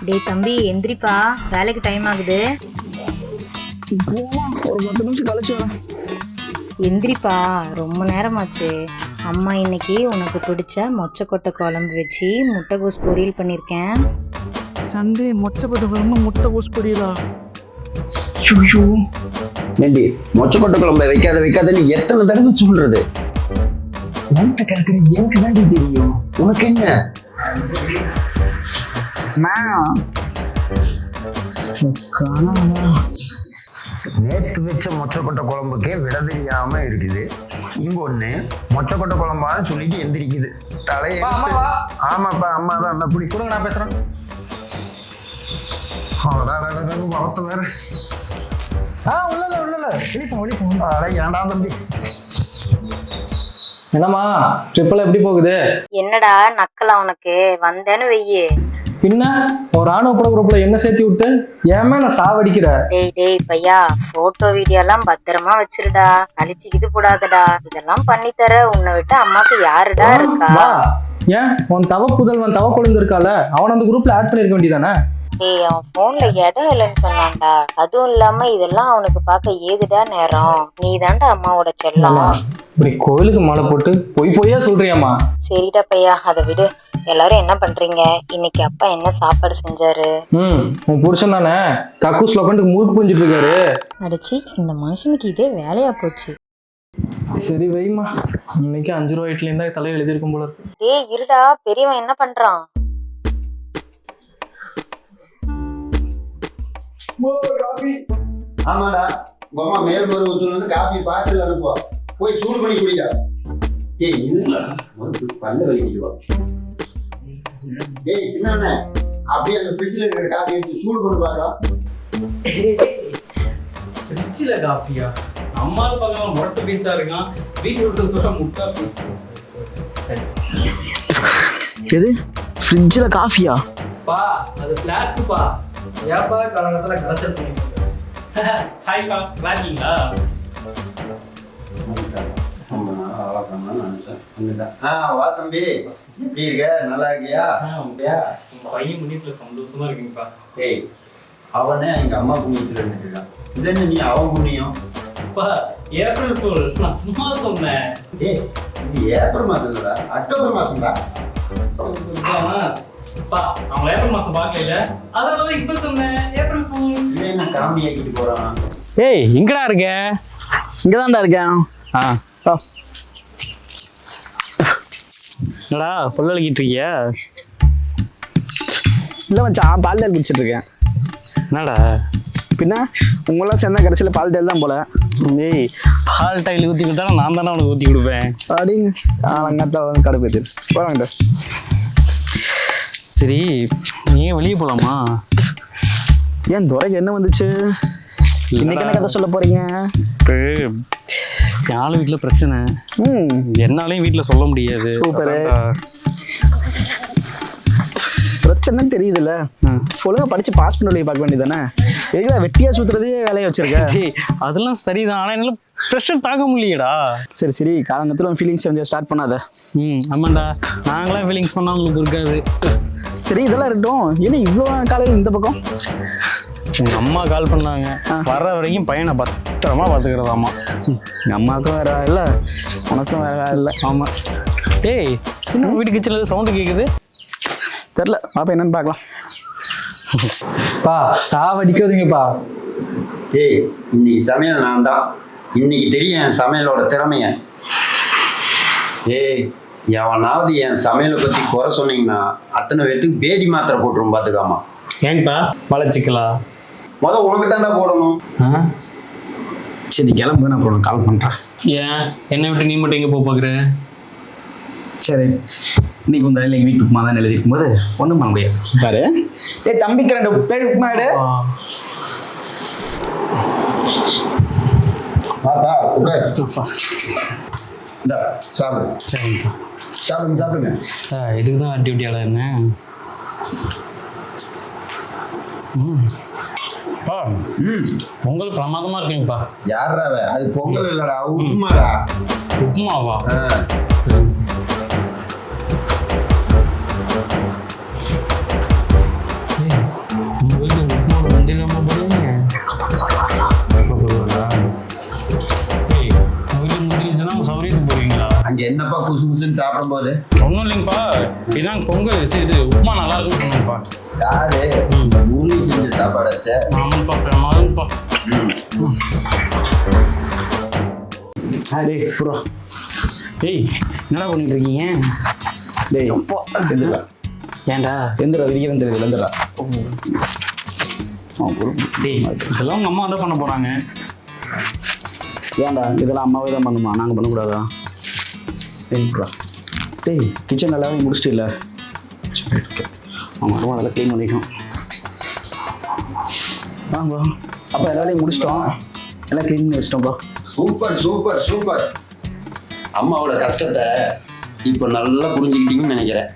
டேய் தம்பி எந்திரிப்பா, வேலைக்கு டைம் ஆகுது. ஒரு 10 நிமிஷம் கழிச்சு வரேன். எந்திரிப்பா, ரொம்ப நேரமாச்சு. அம்மா இன்னைக்கு உனக்கு பிடிச்ச மொச்சக்கொட்டை குழம்பு வச்சு முட்டைகோஸ் பொரியல் பண்ணியிருக்கேன். சண்டே மொச்சக்கொட்டை குழம்பு முட்டைகோஸ் பொரியலா? ஏண்டி மொச்சக்கொட்டை குழம்பை வைக்காதன்னு எத்தனை தடவை சொல்றது? உன்கிட்ட கிடக்குற எனக்கு தாண்டி தெரியும், உனக்கு என்ன? நேற்று வச்ச மொச்சக்கொட்டை குழம்புக்கே விட தெரியாம இருக்குது. இங்க ஒண்ணு மொச்சக்கொட்டை குழம்பான்னு சொல்லிட்டு எந்திரிக்குது. தலையை ஆமாப்பா அம்மா தான் அந்த புடி கொடுங்க, நான் பேசுறேன். வளர்த்த வேற ஏன்டா தம்பி? என்னம்மா ட்ரிப்பெல்லாம் எப்படி போகுது? என்னடா நக்கலா உனக்கு? வந்தேன்னு வெய்யு. பின்ன ஒரு ராணுவ பட குரூப்ல என்ன சேர்த்து விட்டு ஏமே நான் சாவடிக்கிற? டேய் பையா, போட்டோ வீடியோ எல்லாம் பத்திரமா வச்சிருடா, அழிச்சுக்கிது போடாதடா. இதெல்லாம் பண்ணி தர உன்னை விட்டு அம்மாக்கு யாருடா இருக்கா? ஏன் உன் தவ புதல்வன் தவ கொழுந்து இருக்கால, அவன் அந்த குரூப்ல ஆட் பண்ணிருக்க வேண்டியதானே? டேய், அவன் போன்ல இடம் இல்லைன்னு சொன்னான்டா. அதுவும் இல்லாம இதெல்லாம் அவனுக்கு பார்க்க ஏதுடா நேரம். நீ தான்டா அம்மாவோட செல்லம். இப்படி கோயிலுக்கு மாலை போட்டு பொய்யா சொல்றியாமா? சரிடா பையா, அதை விடு. எல்லாரும் என்ன பண்றீங்க? இன்னைக்கு அப்பா என்ன சாப்பாடு செஞ்சாரு? உன் புருஷன் தானே கக்கூஸ்ல உட்காந்து முறுக்கு புரிஞ்சிட்டு இருக்காரு. அடிச்சு இந்த மனுஷனுக்கு இதே வேலையா போச்சு. சரி வைமா, இன்னைக்கு 5 ரூபா இட்லி இருந்தா தலையை எழுதிருக்கும் போல இருக்கு. டேய் இருடா, பெரியவன் என்ன பண்றான்? ஆமாடா, உங்க அம்மா மேல்மருவத்தூர்ல இருந்து காபி பார்சல் அனுப்புவா, போய் சூடு பண்ணி குடிடா. டேய் இல்ல பல்ல வலிக்குவா. டேய் சின்னவனே, அப்படியே அந்த ஃப்ரிட்ஜ்ல இருக்கிற காபி எடுத்து சூடு பண்ணி பாருடா. ஃப்ரிட்ஜ்ல காஃபியா? அம்மா பக்கம் மொட்டை பீஸா இருக்கான், வீட்டு விட்டு சொல்ற முட்டா பீஸ். எது ஃப்ரிட்ஜ்ல காஃபியா? பா அது ஃப்ளாஸ்க்குப்பா. ஏப்பா காலங்கத்துல கலச்சல் பண்ணி. ஹாய்ப்பா, வாங்கிங்களா? வா தம்பி, எப்படி இருக்க? நல்லா இருக்கியா? உங்க பையன் முன்னியத்துல சந்தோஷமா இருக்குங்கப்பா. ஏய், அவனே எங்க அம்மா புண்ணியத்துல இருந்துருக்கான். இது என்ன நீ அவன் புண்ணியம்? அப்பா ஏப்ரல் ஃபுல், நான் சும்மா சொன்னேன். ஏய், இது ஏப்ரல் மாசம் இல்லடா, அக்டோபர் மாசம்டா. அப்பா அவங்க ஏப்ரல் மாசம் பார்க்கல, அதனால இப்ப சொன்னேன் ஏப்ரல் ஃபுல். இவன் என்ன காமெடி ஆக்கிட்டு போறான்? ஏய் எங்கடா இருக்க? இங்கதான்டா இருக்கேன். என்னடா பொல்ல அழுகிட்டு இருக்கியா? இல்லை மச்சான், பால் டேல் குடிச்சிட்டு இருக்கேன். என்னடா பின்ன உங்களாம் சேர்ந்தா கடைசியில் பால் டேல் தான் போல. ஏய், பால் டைல் ஊற்றி கொடுத்தா நான் தானே உனக்கு ஊற்றி கொடுப்பேன். அப்படிங்க வெங்காயத்தில் வந்து கடை போயிட்டு போகிறாங்கடா. சரி, நீங்கள் வெளியே போகலாமா? ஏன் துறைக்கு என்ன வந்துச்சு? இன்னைக்கு என்ன கதை சொல்ல போறீங்க? இப்போ யாழ் வீட்டில் பிரச்சனை. என்னாலையும் வீட்டில் சொல்ல முடியாது. பிரச்சனைன்னு தெரியுதுல்ல, ஒழுங்கா படிச்சு பாஸ் பண்ண வழியை பார்க்க வேண்டியதானே? எதுக்கு வெட்டியா சுத்துறதே வேலையை வச்சிருக்க? அதெல்லாம் சரிதான், ஆனால் என்னால ப்ரெஷர் தாக்க முடியலடா. சரி காலங்கத்தில் ஃபீலிங்ஸ் வந்து ஸ்டார்ட் பண்ணாத. ஆமாண்டா, நாங்களாம் ஃபீலிங்ஸ் பண்ணால் உங்களுக்கு இருக்காது. சரி இதெல்லாம் இருக்கட்டும், ஏன்னா இவ்வளோ காலையில் இந்த பக்கம்? உங்கள் அம்மா கால் பண்ணாங்க, வர்ற வரைக்கும் பையனை பத்திரமா பார்த்துக்கிறதாம்மா. எங்கள் அம்மாவுக்கும் வேற இல்லை, உனக்கும் வேற இல்லை. ஆமாம். டேய், இன்னும் வீட்டு கிச்சனில் சவுண்டு கேட்குது. தெரில, பாப்பா என்னன்னு பார்க்கலாம். பா சாவடிக்காதீங்கப்பா. ஏய், இன்னைக்கு சமையல் நான் தான். இன்னைக்கு தெரியும் என் சமையலோட திறமைய. ஏய், எவனாவது என் சமையலை பற்றி குறை சொன்னீங்கன்னா அத்தனை பேருக்கு பேதி மாத்திரை போட்டுரும், பார்த்துக்காமா. ஏங்கப்பா வளச்சிக்கலா? உனக்கு தாண்டா போடணும். சரி கிளம்பு, நான் அப்புறம் கால் பண்ணுறேன். ஏன் என்னை விட்டு நீ மட்டும் எங்கே போக பார்க்குற? சரி, இன்னைக்கு உங்க தலையில் வீட்டு உப்புமா தான் எழுதிருக்கும் போது ஒன்றும் பண்ண முடியாது. பாரு, ஏய் தம்பிக்கு 2 பிளேட் உப்புமா எடு. சாப்பிடு. சரிங்கப்பா, சாப்பிடுங்க. இதுக்கு தான் ஆக்டிவிட்டியால் என்ன? பொங்கல் பிரமாதமா இருக்குங்கப்பா. யாரா அது? பொங்கல் இல்லடா, உப்புமாடா. உப்புமாவா? உங்க சௌகரியத்துக்கு போவீங்களா? அங்க என்னப்பா குசு குசுன்னு சாப்பிடும் போது ஒன்றும் இல்லைங்கப்பா, இதான் பொங்கல் வச்சு இது உப்புமா நல்லா இருக்குன்னு சொன்னேன்ப்பா. யாரு முருகி செஞ்ச சாப்பாடாச்சே. ஆமாப்பா, பிரமாதம்ப்பா. டேய் புறா. ஏய், என்னடா பண்ணிட்டு இருக்கீங்க? டேய் எந்திரா ஏன்டா? எந்திரா விதிக்கிறேன் தெரியுது எந்திரா. டேய், இதெல்லாம் உங்க அம்மா தான் பண்ண போறாங்க. ஏன்டா இதெல்லாம் அம்மாவே தான் பண்ணுமா, நாங்கள் பண்ணக்கூடாதா? டேய் புறா. டேய் கிச்சன் எல்லாமே முடிச்சிட்டு இல்லை? ஆமாம் அதெல்லாம் க்ளீன் பண்ணிட்டோம். வாங்க அப்போ எல்லா வேலையும் முடிச்சிட்டோம், எல்லாம் க்ளீன் பண்ணி வச்சிட்டோம்ப்பா. Super super super. அம்மாவோட கஷ்டத்தை இப்போ நல்லா புரிஞ்சுக்கிட்டீங்கன்னு நினைக்கிறேன்.